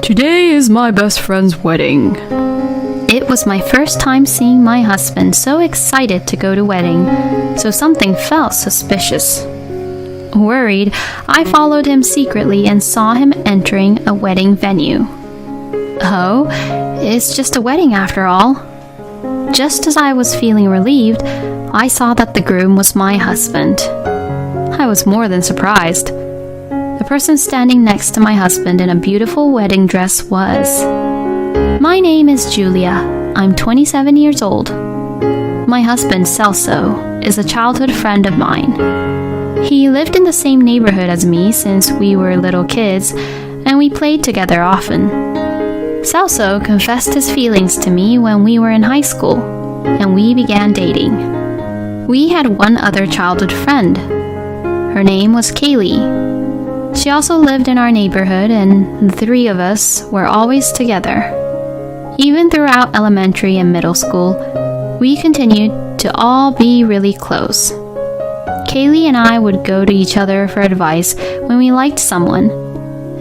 Today is my best friend's wedding. It was my first time seeing my husband so excited to go to wedding, so something felt suspicious. Worried, I followed him secretly and saw him entering a wedding venue. Oh, it's just a wedding after all. Just as I was feeling relieved, I saw that the groom was my husband. I was more than surprised. The person standing next to my husband in a beautiful wedding dress was... My name is Julia. I'm 27 years old. My husband, Celso, is a childhood friend of mine. He lived in the same neighborhood as me since we were little kids, and we played together often. Celso confessed his feelings to me when we were in high school, and we began dating. We had one other childhood friend. Her name was Kaylee. She also lived in our neighborhood, and the three of us were always together. Even throughout elementary and middle school, we continued to all be really close. Kaylee and I would go to each other for advice when we liked someone,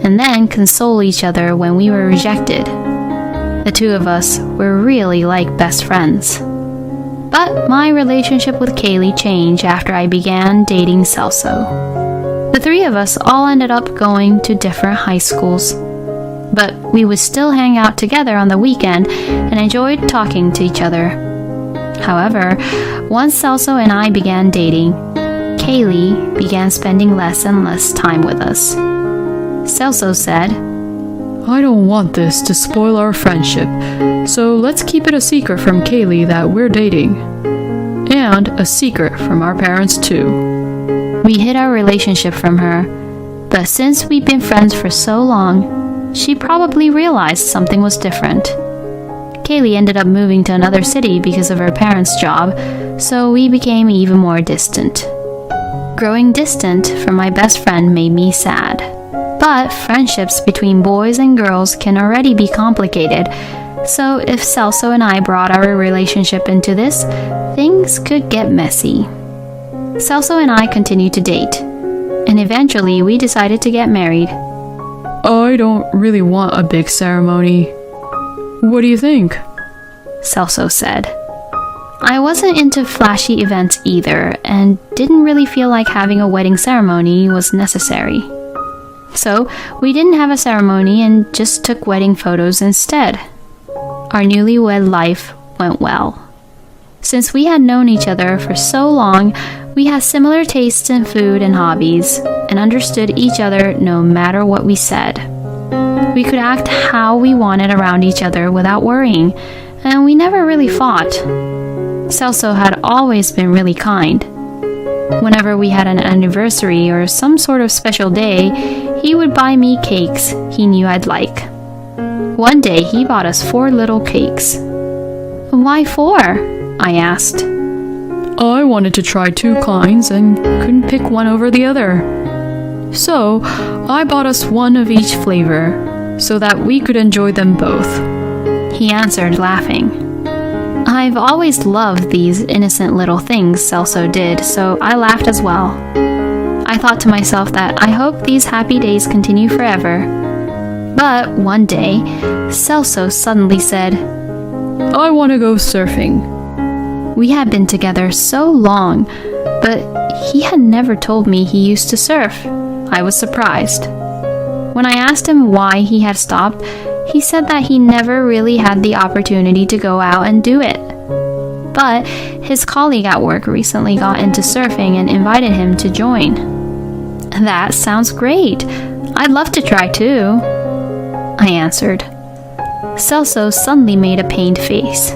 and then console each other when we were rejected. The two of us were really like best friends. But my relationship with Kaylee changed after I began dating Celso. The three of us all ended up going to different high schools, but we would still hang out together on the weekend and enjoyed talking to each other. However, once Celso and I began dating, Kaylee began spending less and less time with us. Celso said, I don't want this to spoil our friendship, so let's keep it a secret from Kaylee that we're dating. And a secret from our parents too. We hid our relationship from her, but since we'd been friends for so long, she probably realized something was different. Kaylee ended up moving to another city because of her parents' job, so we became even more distant. Growing distant from my best friend made me sad. But friendships between boys and girls can already be complicated, so if Celso and I brought our relationship into this, things could get messy. Celso and I continued to date, and eventually we decided to get married. I don't really want a big ceremony. What do you think? Celso said. I wasn't into flashy events either, and didn't really feel like having a wedding ceremony was necessary. So we didn't have a ceremony and just took wedding photos instead. Our newlywed life went well. Since we had known each other for so long, we had similar tastes in food and hobbies, and understood each other no matter what we said. We could act how we wanted around each other without worrying, and we never really fought. Celso had always been really kind. Whenever we had an anniversary or some sort of special day, he would buy me cakes he knew I'd like. One day he bought us 4 little cakes. Why 4? I asked. I wanted to try 2 kinds and couldn't pick one over the other. So, I bought us 1 of each flavor, so that we could enjoy them both. He answered, laughing. I've always loved these innocent little things Celso did, so I laughed as well. I thought to myself that I hope these happy days continue forever. But one day, Celso suddenly said, I want to go surfing. We had been together so long, but he had never told me he used to surf. I was surprised. When I asked him why he had stopped, he said that he never really had the opportunity to go out and do it. But his colleague at work recently got into surfing and invited him to join. That sounds great. I'd love to try too, I answered. Celso suddenly made a pained face.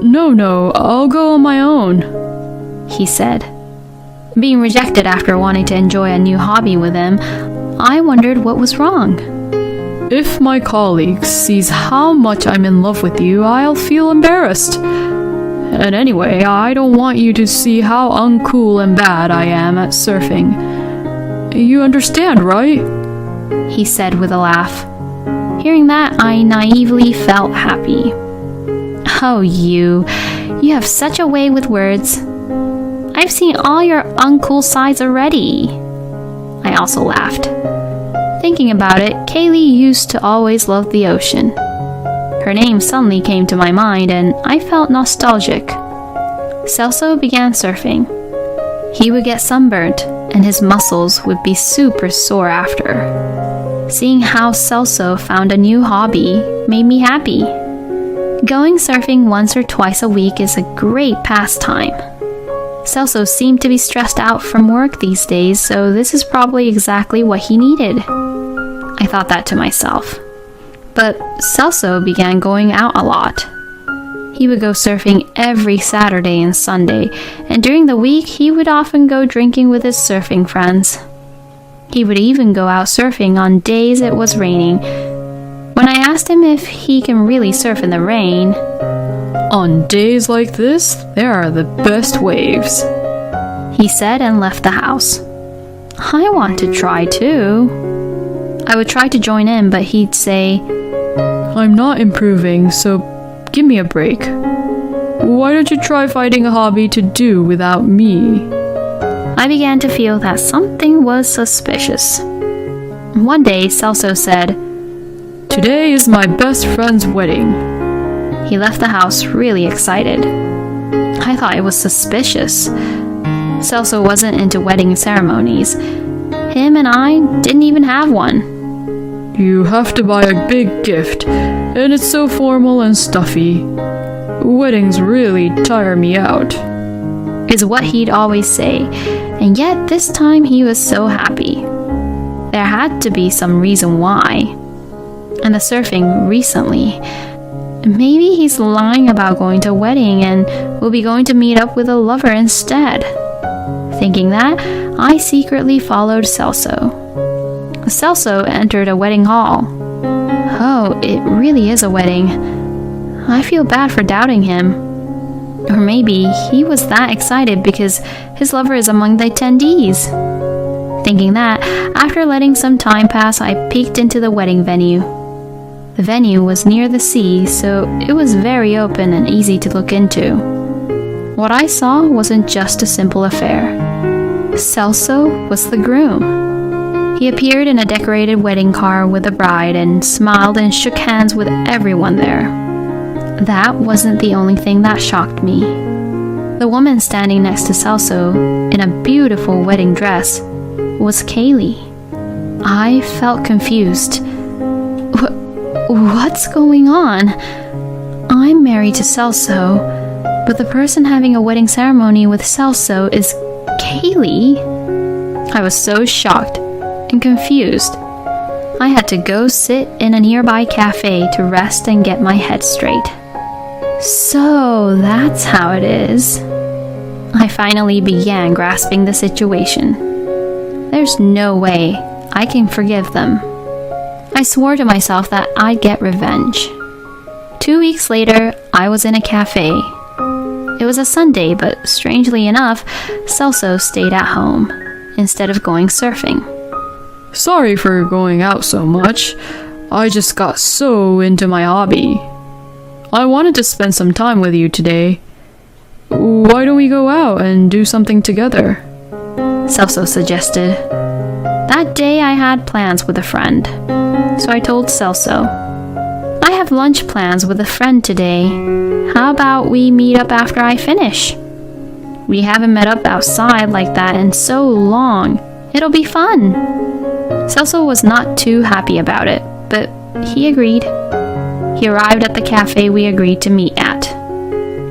No, I'll go on my own, he said. Being rejected after wanting to enjoy a new hobby with him, I wondered what was wrong. If my colleague sees how much I'm in love with you, I'll feel embarrassed. And anyway, I don't want you to see how uncool and bad I am at surfing. You understand, right? He said with a laugh. Hearing that, I naively felt happy. Oh, you have such a way with words. I've seen all your uncool sides already. I also laughed. Thinking about it, Kaylee used to always love the ocean. Her name suddenly came to my mind and I felt nostalgic. Celso began surfing. He would get sunburnt and his muscles would be super sore after. Seeing how Celso found a new hobby made me happy. Going surfing once or twice a week is a great pastime. Celso seemed to be stressed out from work these days, so this is probably exactly what he needed. I thought that to myself. But Celso began going out a lot. He would go surfing every Saturday and Sunday, and during the week he would often go drinking with his surfing friends. He would even go out surfing on days it was raining. When I asked him if he can really surf in the rain, "On days like this, there are the best waves," he said and left the house. I want to try too. I would try to join in, but he'd say, "I'm not improving, so give me a break. Why don't you try finding a hobby to do without me?" I began to feel that something was suspicious. One day, Celso said, "Today is my best friend's wedding." He left the house really excited. I thought it was suspicious. Celso wasn't into wedding ceremonies. Him and I didn't even have one. "You have to buy a big gift, and it's so formal and stuffy. Weddings really tire me out," is what he'd always say, and yet this time he was so happy. There had to be some reason why. And the surfing recently. Maybe he's lying about going to a wedding and will be going to meet up with a lover instead. Thinking that, I secretly followed Celso. Celso entered a wedding hall. Oh, it really is a wedding. I feel bad for doubting him. Or maybe he was that excited because his lover is among the attendees. Thinking that, after letting some time pass, I peeked into the wedding venue. The venue was near the sea, so it was very open and easy to look into. What I saw wasn't just a simple affair. Celso was the groom. He appeared in a decorated wedding car with the bride and smiled and shook hands with everyone there. That wasn't the only thing that shocked me. The woman standing next to Celso in a beautiful wedding dress was Kaylee. I felt confused. What's going on? I'm married to Celso, but the person having a wedding ceremony with Celso is Kaylee. I was so shocked and confused. I had to go sit in a nearby cafe to rest and get my head straight. So that's how it is. I finally began grasping the situation. There's no way I can forgive them. I swore to myself that I'd get revenge. 2 weeks later, I was in a cafe. It was a Sunday, but strangely enough, Celso stayed at home instead of going surfing. "Sorry for going out so much. I just got so into my hobby. I wanted to spend some time with you today. Why don't we go out and do something together?" Celso suggested. That day I had plans with a friend, so I told Celso, "I have lunch plans with a friend today. How about we meet up after I finish? We haven't met up outside like that in so long. It'll be fun." Celso was not too happy about it, but he agreed. He arrived at the cafe we agreed to meet at.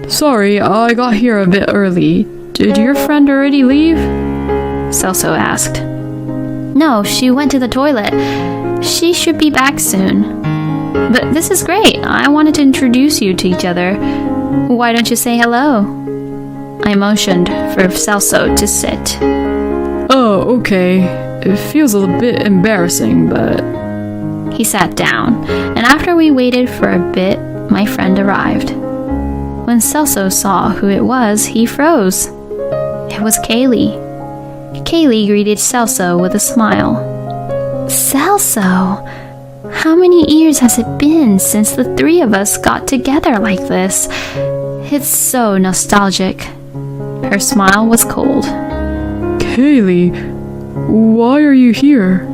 "Sorry, I got here a bit early. Did your friend already leave?" Celso asked. "No, she went to the toilet. She should be back soon. But this is great. I wanted to introduce you to each other. Why don't you say hello?" I motioned for Celso to sit. "Oh, okay. It feels a bit embarrassing, but..." He sat down, and after we waited for a bit, my friend arrived. When Celso saw who it was, he froze. It was Kaylee. Kaylee greeted Celso with a smile. "Celso, how many years has it been since the three of us got together like this? It's so nostalgic." Her smile was cold. "Kaylee, why are you here?"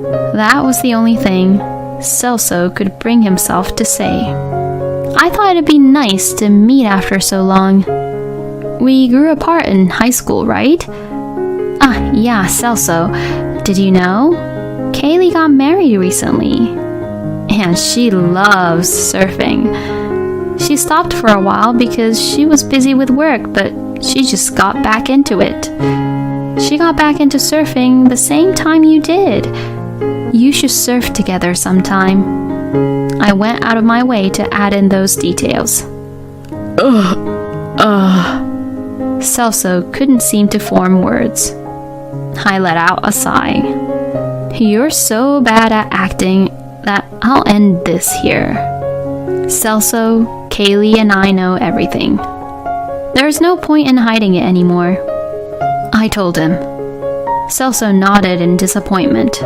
That was the only thing Celso could bring himself to say. I thought it'd be nice to meet after so long. We grew apart in high school, right? Ah, yeah, Celso. Did you know? Kaylee got married recently. And she loves surfing. She stopped for a while because she was busy with work, but she just got back into it. She got back into surfing the same time you did. You should surf together sometime. I went out of my way to add in those details. Celso couldn't seem to form words. I let out a sigh. You're so bad at acting that I'll end this here. Celso, Kaylee, and I know everything. There's no point in hiding it anymore. I told him. Celso nodded in disappointment.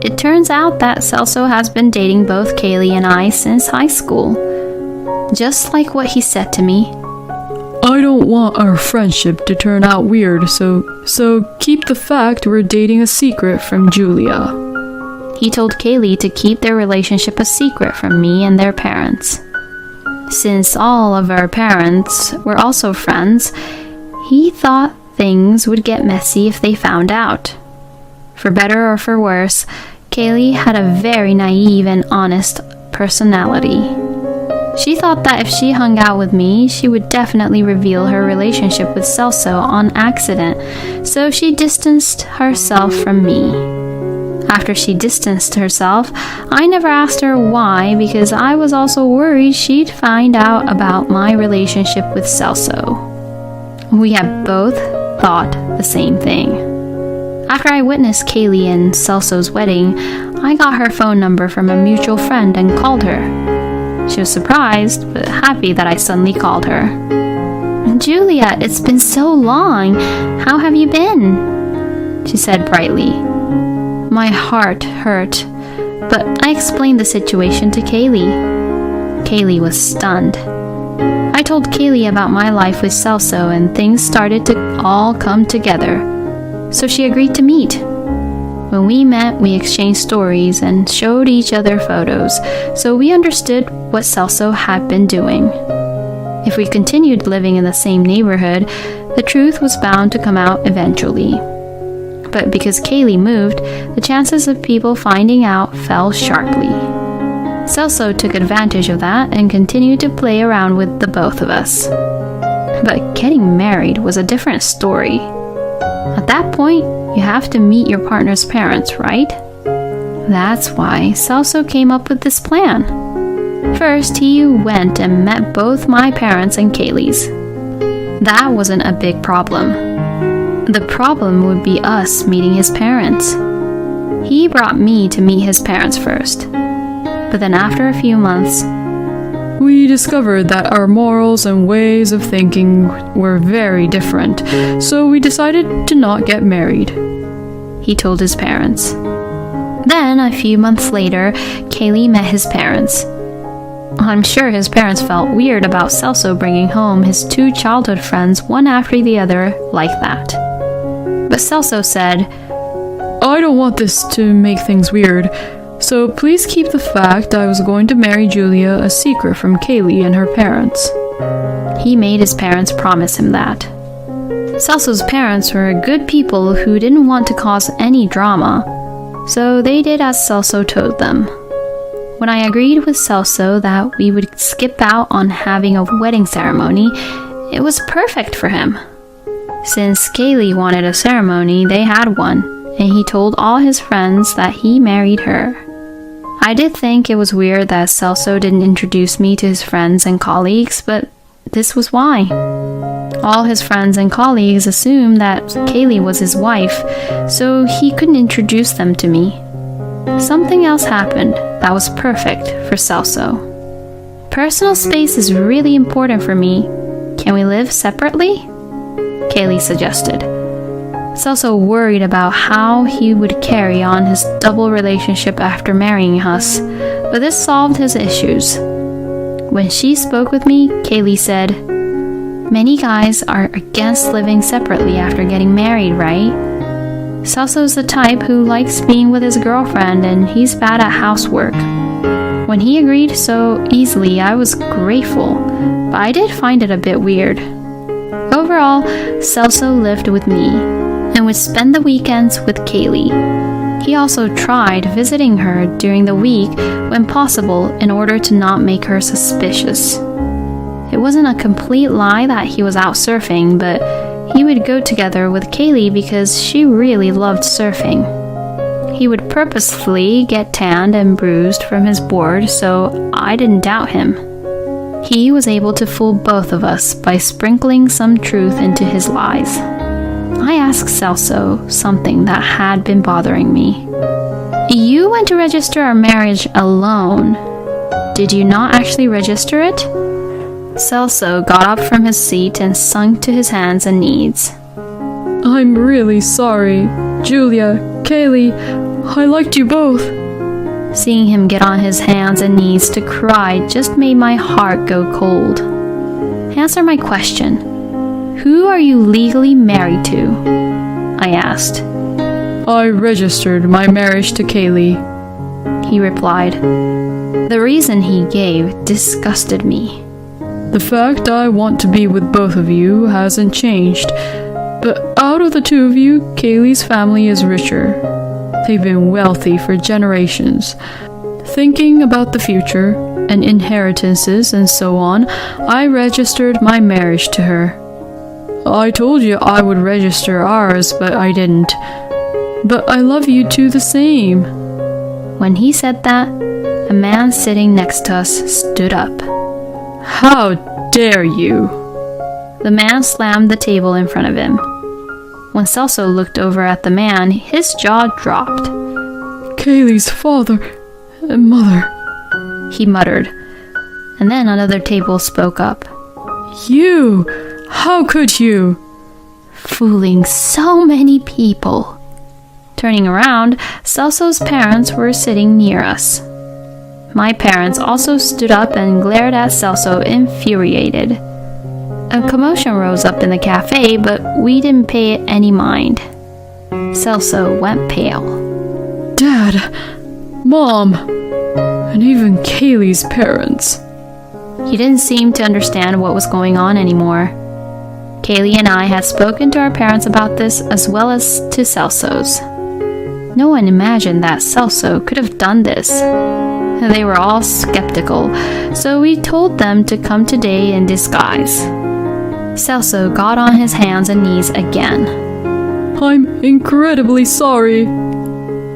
It turns out that Celso has been dating both Kaylee and I since high school. Just like what he said to me. I don't want our friendship to turn out weird, so keep the fact we're dating a secret from Julia. He told Kaylee to keep their relationship a secret from me and their parents. Since all of our parents were also friends, he thought things would get messy if they found out. For better or for worse, Kaylee had a very naive and honest personality. She thought that if she hung out with me, she would definitely reveal her relationship with Celso on accident, so she distanced herself from me. After she distanced herself, I never asked her why because I was also worried she'd find out about my relationship with Celso. We had both thought the same thing. After I witnessed Kaylee and Celso's wedding, I got her phone number from a mutual friend and called her. She was surprised, but happy that I suddenly called her. Julia, it's been so long. How have you been? She said brightly. My heart hurt, but I explained the situation to Kaylee. Kaylee was stunned. I told Kaylee about my life with Celso and things started to all come together. So she agreed to meet. When we met, we exchanged stories and showed each other photos, so we understood what Celso had been doing. If we continued living in the same neighborhood, the truth was bound to come out eventually. But because Kaylee moved, the chances of people finding out fell sharply. Celso took advantage of that and continued to play around with the both of us. But getting married was a different story. At that point, you have to meet your partner's parents, right? That's why Celso came up with this plan. First, he went and met both my parents and Kaylee's. That wasn't a big problem. The problem would be us meeting his parents. He brought me to meet his parents first. But then after a few months, we discovered that our morals and ways of thinking were very different, so we decided to not get married, he told his parents. Then, a few months later, Kaylee met his parents. I'm sure his parents felt weird about Celso bringing home his two childhood friends one after the other like that. But Celso said, I don't want this to make things weird, so please keep the fact I was going to marry Julia a secret from Kaylee and her parents. He made his parents promise him that. Celso's parents were good people who didn't want to cause any drama, so they did as Celso told them. When I agreed with Celso that we would skip out on having a wedding ceremony, it was perfect for him. Since Kaylee wanted a ceremony, they had one, and he told all his friends that he married her. I did think it was weird that Celso didn't introduce me to his friends and colleagues, but this was why. All his friends and colleagues assumed that Kaylee was his wife, so he couldn't introduce them to me. Something else happened that was perfect for Celso. Personal space is really important for me. Can we live separately? Kaylee suggested. Celso worried about how he would carry on his double relationship after marrying us, but this solved his issues. When she spoke with me, Kaylee said, Many guys are against living separately after getting married, right? Celso's the type who likes being with his girlfriend, and he's bad at housework. When he agreed so easily, I was grateful, but I did find it a bit weird. Overall, Celso lived with me and would spend the weekends with Kaylee. He also tried visiting her during the week when possible in order to not make her suspicious. It wasn't a complete lie that he was out surfing, but he would go together with Kaylee because she really loved surfing. He would purposefully get tanned and bruised from his board, so I didn't doubt him. He was able to fool both of us by sprinkling some truth into his lies. I asked Celso something that had been bothering me. You went to register our marriage alone. Did you not actually register it? Celso got up from his seat and sunk to his hands and knees. I'm really sorry. Julia, Kaylee, I liked you both. Seeing him get on his hands and knees to cry just made my heart go cold. Answer my question. Who are you legally married to? I asked. I registered my marriage to Kaylee, he replied. The reason he gave disgusted me. The fact I want to be with both of you hasn't changed, but out of the two of you, Kaylee's family is richer. They've been wealthy for generations. Thinking about the future and inheritances and so on, I registered my marriage to her. I told you I would register ours, but I didn't. But I love you two the same. When he said that, a man sitting next to us stood up. How dare you? The man slammed the table in front of him. When Celso looked over at the man, his jaw dropped. Kaylee's father and mother, he muttered. And then another table spoke up. You! How could you? Fooling so many people. Turning around, Celso's parents were sitting near us. My parents also stood up and glared at Celso, infuriated. A commotion rose up in the cafe, but we didn't pay it any mind. Celso went pale. Dad, Mom, and even Kaylee's parents. He didn't seem to understand what was going on anymore. Kaylee and I had spoken to our parents about this as well as to Celso's. No one imagined that Celso could have done this. They were all skeptical, so we told them to come today in disguise. Celso got on his hands and knees again. I'm incredibly sorry,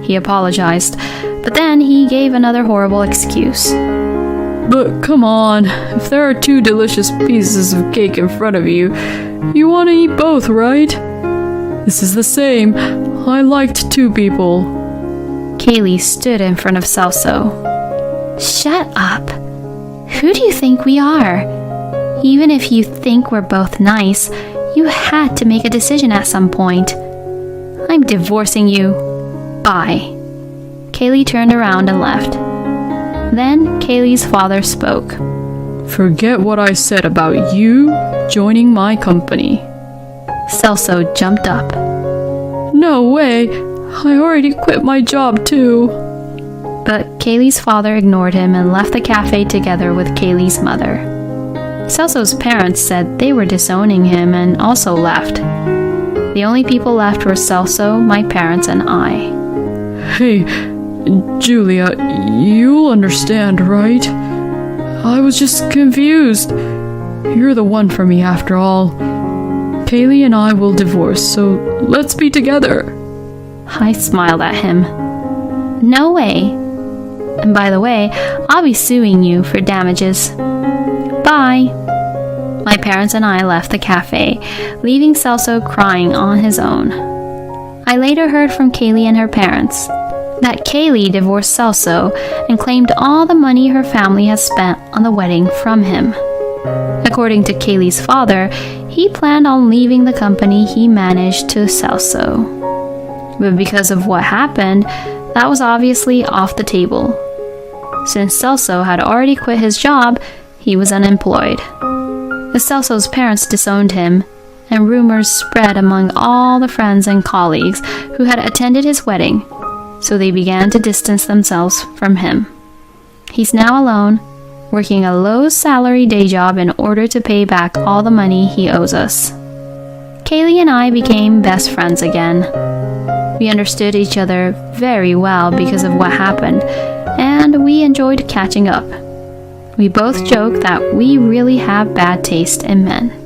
he apologized, but then he gave another horrible excuse. But come on, if there are two delicious pieces of cake in front of you, you want to eat both, right? This is the same. I liked two people. Kaylee stood in front of Celso. Shut up. Who do you think we are? Even if you think we're both nice, you had to make a decision at some point. I'm divorcing you. Bye. Kaylee turned around and left. Then Kaylee's father spoke. Forget what I said about you joining my company. Celso jumped up. No way. I already quit my job too. But Kaylee's father ignored him and left the cafe together with Kaylee's mother. Celso's parents said they were disowning him and also left. The only people left were Celso, my parents, and I. Hey, Julia, you'll understand, right? I was just confused. You're the one for me after all. Kaylee and I will divorce, so let's be together. I smiled at him. No way. And by the way, I'll be suing you for damages. Bye. My parents and I left the cafe, leaving Celso crying on his own. I later heard from Kaylee and her parents that Kaylee divorced Celso and claimed all the money her family has spent on the wedding from him. According to Kaylee's father, he planned on leaving the company he managed to Celso. But because of what happened, that was obviously off the table. Since Celso had already quit his job, he was unemployed. As Celso's parents disowned him, and rumors spread among all the friends and colleagues who had attended his wedding, so they began to distance themselves from him. He's now alone, working a low-salary day job in order to pay back all the money he owes us. Kaylee and I became best friends again. We understood each other very well because of what happened, and we enjoyed catching up. We both joke that we really have bad taste in men.